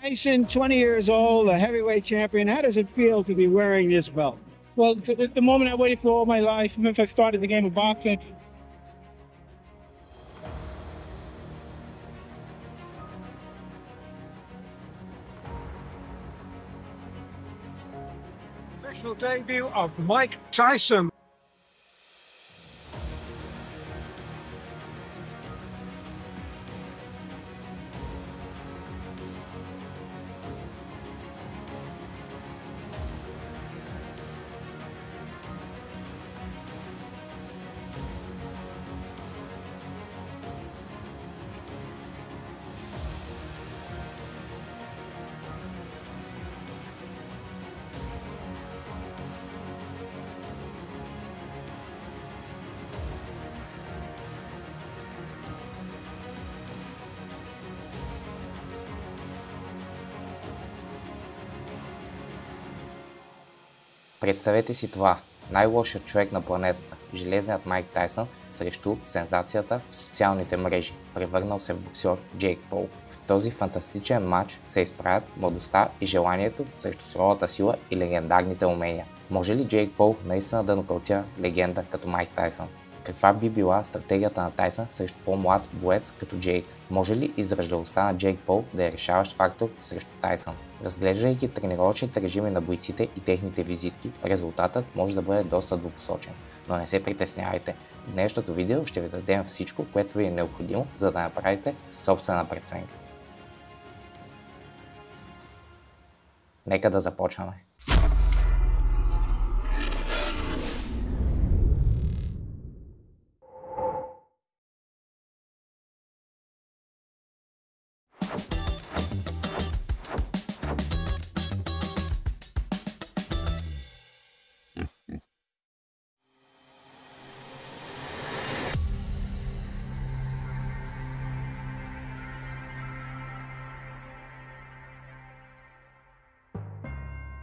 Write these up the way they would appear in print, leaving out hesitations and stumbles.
Tyson, 20 years old, a heavyweight champion. How does it feel to be wearing this belt? Well, the moment I waited for all my life since I started the game of boxing. Professional debut of Mike Tyson. Представете си това. Най-лошият човек на планетата, железният Майк Тайсън срещу сензацията в социалните мрежи, превърнал се в боксер Джейк Пол. В този фантастичен матч се изправят младостта и желанието срещу суровата сила и легендарните умения. Може ли Джейк Пол наистина да нокаутира легенда като Майк Тайсън? Каква би била стратегията на Тайсън срещу по-млад боец като Джейк? Може ли издръжливостта на Джейк Пол да е решаващ фактор срещу Тайсън? Разглеждайки тренировъчните режими на бойците и техните визитки, резултатът може да бъде доста двупосочен. Но не се притеснявайте. В днешното видео ще ви дадем всичко, което ви е необходимо, за да направите собствена преценка. Нека да започваме.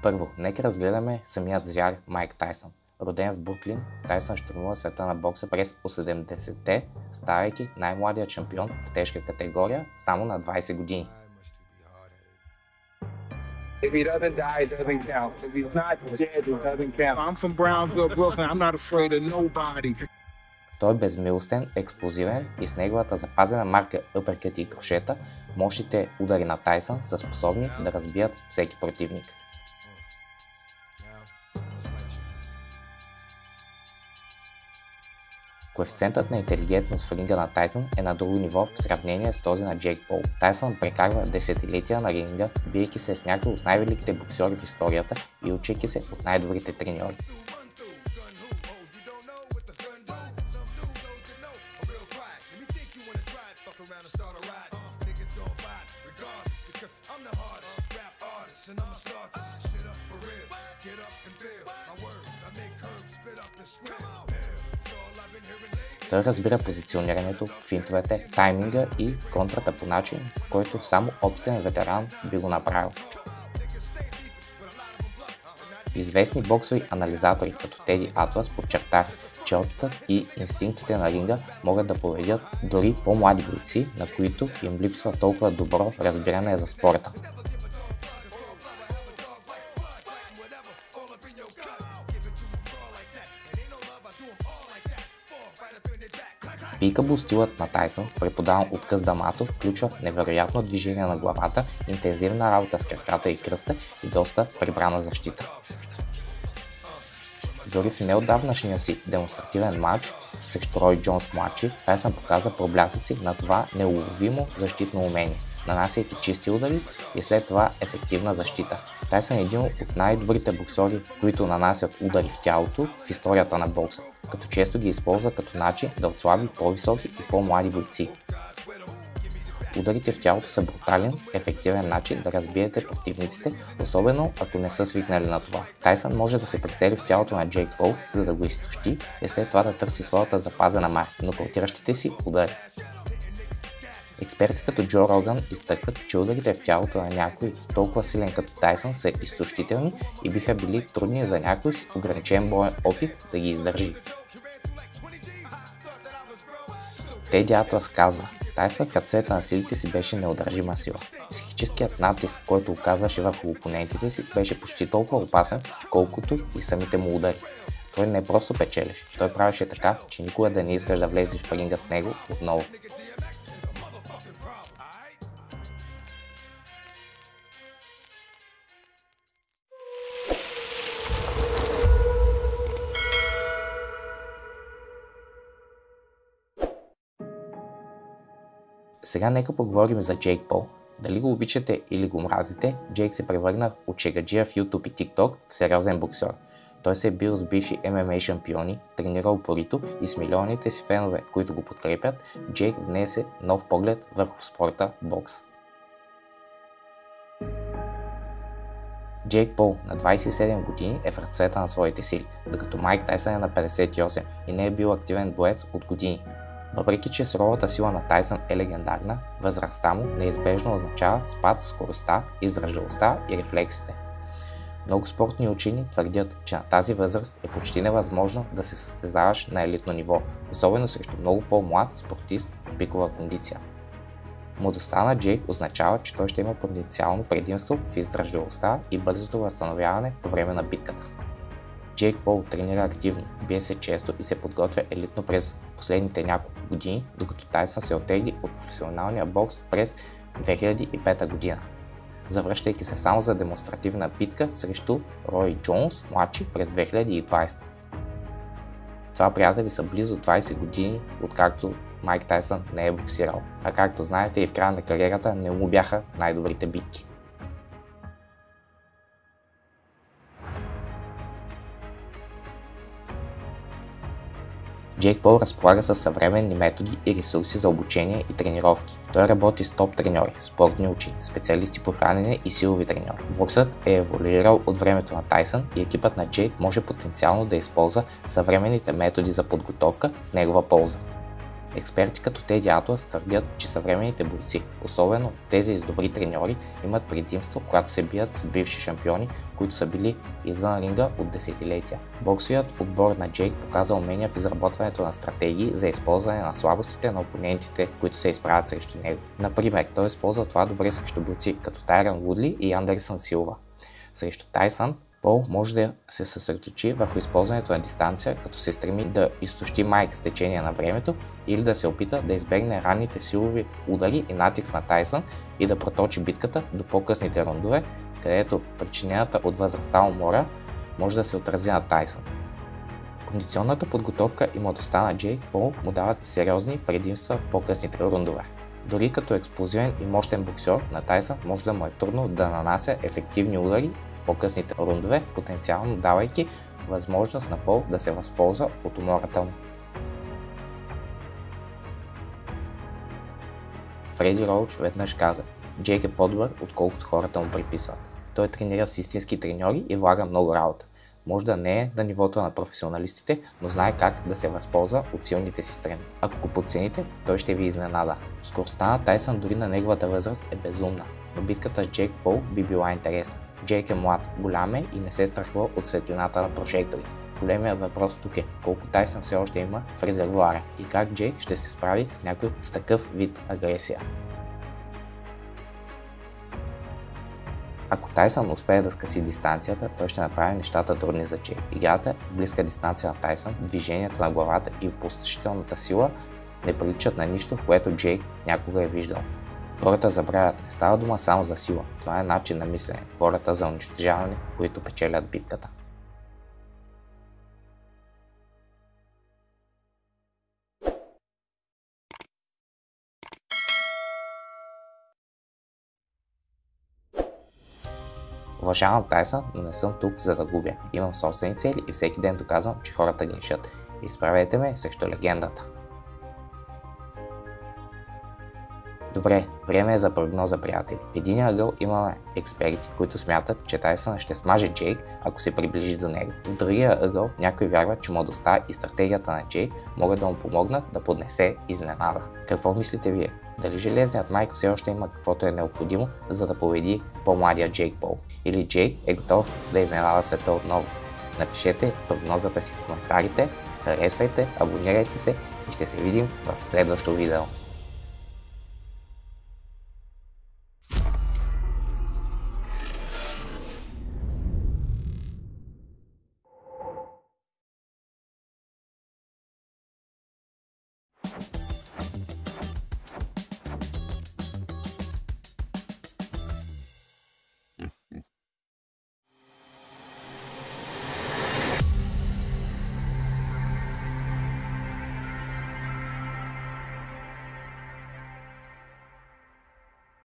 Първо, нека разгледаме самият звяр Майк Тайсън. Роден в Бруклин, Тайсън щурмува света на бокса през 80-те, ставайки най-младият шампион в тежка категория само на 20 години. If he doesn't die, it doesn't count. If he's not dead, it doesn't count. I'm from Brownsville, Brooklyn. I'm not afraid of nobody. Той е безмилостен, експлозивен и с неговата запазена марка uppercut и крошета, мощните удари на Тайсън са способни да разбият всеки противник. Коефициентът на интелигентност в ринга на Тайсън е на друго ниво в сравнение с този на Джейк Пол. Тайсън прекарва десетилетия на ринга, биейки се с някои от най-великите боксери в историята и учейки се от най-добрите треньори. Той разбира позиционирането, финтовете, тайминга и контрата по начин, който само опитен ветеран би го направил. Известни боксови анализатори като Теди Атлас подчертаха, че опитът и инстинктите на ринга могат да поведят дори по-млади бойци, на които им липсва толкова добро разбиране за спорта. Пикабл стилът на Тайсън, преподаван от Къс Дамато, включва невероятно движение на главата, интензивна работа с краката и кръста и доста прибрана защита. Дори в неотдавнашния си демонстративен матч срещу Рой Джонс младши, Тайсън показа проблясъци на това неуловимо защитно умение, нанасяйки чисти удари и след това ефективна защита. Тайсън е един от най-добрите боксери, които нанасят удари в тялото в историята на бокса, като често ги използва като начин да отслаби по-високи и по-млади бойци. Ударите в тялото са брутален, ефективен начин да разбиете противниците, особено ако не са свикнали на това. Тайсън може да се прицели в тялото на Джейк Пол, за да го изтощи и след това да търси своята запазена марка, нокаутиращите си удари. Експерти като Джо Роган изтъкват, че ударите в тялото на някой толкова силен като Тайсън са изтощителни и биха били трудни за някой с ограничен боен опит да ги издържи. Теди Атлас казва: Тайсън в ръцете на силите си беше неудържима сила. Психическият натиск, който оказваше върху опонентите си, беше почти толкова опасен, колкото и самите му удари. Той не просто печелеше, той правеше така, че никога да не искаш да влезеш в ринга с него отново. Сега нека поговорим за Джейк Пол. Дали го обичате или го мразите, Джейк се превърна от шегаджия в YouTube и TikTok в сериозен боксер. Той се е бил с бивши MMA шампиони, тренирал упорито и с милионите си фенове, които го подкрепят, Джейк внесе нов поглед върху спорта бокс. Джейк Пол на 27 години е в разцвета на своите сили, докато Майк Тайсън е на 58 и не е бил активен боец от години. Въпреки че суровата сила на Тайсън е легендарна, възрастта му неизбежно означава спад в скоростта, издръжливостта и рефлексите. Много спортни учени твърдят, че на тази възраст е почти невъзможно да се състезаваш на елитно ниво, особено срещу много по-млад спортист в пикова кондиция. Младостта на Джейк означава, че той ще има потенциално предимство в издръжливостта и бързото възстановяване по време на битката. Джейк Пол тренира активно, бие се често и се подготвя елитно през последните няколко години, докато Тайсън се оттегли от професионалния бокс през 2005 година, завръщайки се само за демонстративна битка срещу Рой Джонс младши през 2020. Това, приятели, са близо 20 години, откакто Майк Тайсън не е боксирал, а както знаете и в края на кариерата не му бяха най-добрите битки. Джейк Пол разполага с съвременни методи и ресурси за обучение и тренировки. Той работи с топ треньори, спортни учени, специалисти по хранене и силови треньори. Боксът е еволюирал от времето на Тайсън и екипът на Джейк може потенциално да използва съвременните методи за подготовка в негова полза. Експерти като Теди Атлас твърдят, че съвременните бойци, особено тези с добри треньори, имат предимство, когато се бият с бивши шампиони, които са били извън ринга от десетилетия. Боксовият отбор на Джейк показа умения в изработването на стратегии за използване на слабостите на опонентите, които се изправят срещу него. Например, той използва това добре срещу бойци като Тайрън Вудли и Андерсън Силва. Срещу Тайсън, Пол може да се съсредоточи върху използването на дистанция, като се стреми да изтощи Майк с течение на времето или да се опита да избегне ранните силови удари и натиск на Тайсън и да проточи битката до по-късните рундове, където причинената от възрастта умора може да се отрази на Тайсън. Кондиционната подготовка и младостта на Джейк Пол му дават сериозни предимства в по-късните рундове. Дори като експлозивен и мощен боксер, на Тайсън може да му е трудно да нанася ефективни удари в по-късните рундове, потенциално давайки възможност на Пол да се възползва от умората му. Фреди Роуч веднъж каза: Джейк е по-добър, отколкото хората му приписват. Той тренира с истински треньори и влага много работа. Може да не е на нивото на професионалистите, но знае как да се възползва от силните си страни. Ако го подцените, той ще ви изненада. Скоростта на Тайсън дори на неговата възраст е безумна, но битката с Джейк Пол би била интересна. Джейк е млад, голям е и не се страхува от светлината на прожекторите. Големият въпрос тук е колко Тайсън все още има в резервоара и как Джейк ще се справи с някой с такъв вид агресия. Ако Тайсън успее да скъси дистанцията, той ще направи нещата трудни за Джейк. Играта в близка дистанция на Тайсън, движението на главата и опустошителната сила не приличат на нищо, което Джейк някога е виждал. Хората забравят, не става дума само за сила, това е начин на мислене, волята за унищожаване, които печелят битката. Уважавам Тайсън, но не съм тук за да губя. Имам собствени цели и всеки ден доказвам, че хората грешат. Изправете ме срещу легендата. Добре, време е за прогноза, приятели. В единия ъгъл имаме експерти, които смятат, че Тайсън ще смаже Джейк, ако се приближи до него. В другия ъгъл някои вярват, че младостта и стратегията на Джейк могат да му помогнат да поднесе изненада. Какво мислите вие? Дали железният Майк все още има каквото е необходимо, за да победи по-младия Джейк Пол? Или Джейк е готов да изненада света отново? Напишете прогнозата си в коментарите, харесвайте, абонирайте се и ще се видим в следващото видео.